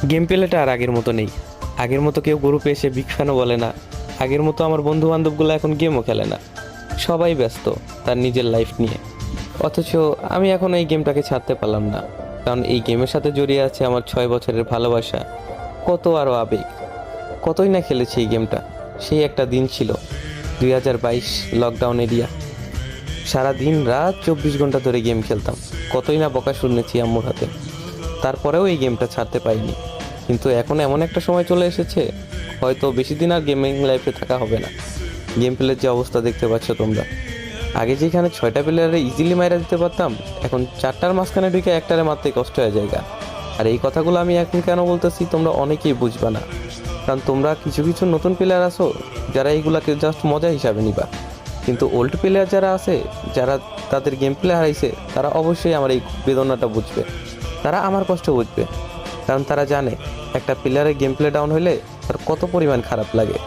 Game প্লেটা আর আগের মতো নেই। আগের মতো কেউ গ্রুপে এসে বিগ ফ্যানও বলে না। আগের মতো আমার বন্ধু বান্ধবগুলো এখন গেমও খেলে না। সবাই ব্যস্ত তার নিজের লাইফ নিয়ে। অথচ আমি এখন এই গেমটাকে ছাড়তে পারলাম না, কারণ এই গেমের সাথে জড়িয়ে আছে আমার 6 বছরের ভালোবাসা, কত আরও আবেগ। কতই না খেলেছি এই গেমটা। সেই একটা দিন ছিল 2022 লকডাউন এরিয়া। সারা দিন রাত 24 ঘন্টা ধরে গেম খেলতাম। কতই না বকা শুনেছি আম্মুর হাতে। তারপরেও এই গেমটা ছাড়তে পারিনি। কিন্তু এখন এমন একটা সময় চলে এসেছে, হয়তো বেশি দিন আর গেমিং লাইফে থাকা হবে না। গেম প্লের যে অবস্থা দেখতে পাচ্ছ তোমরা, আগে যেখানে 6টা প্লেয়ারে ইজিলি মাইরা দিতে পারতাম, এখন 4টার মাঝখানে ঢুকে একটারে মারতে কষ্ট হয়ে যায়। আর এই কথাগুলো আমি এখন কেন বলতেছি তোমরা অনেকেই বুঝবা না, কারণ তোমরা কিছু কিছু নতুন প্লেয়ার আছো যারা এইগুলাকে জাস্ট মজা হিসাবে নিবা। কিন্তু ওল্ড প্লেয়ার যারা আছে, যারা তাদের গেম প্লে হারাইছে, তারা অবশ্যই আমার এই বেদনাটা বুঝবে। তারা আমার কষ্ট বুঝবে, কারণ তারা জানে একটা প্লেয়ারের গেম প্লে ডাউন হলে তার কত পরিমাণ খারাপ লাগে।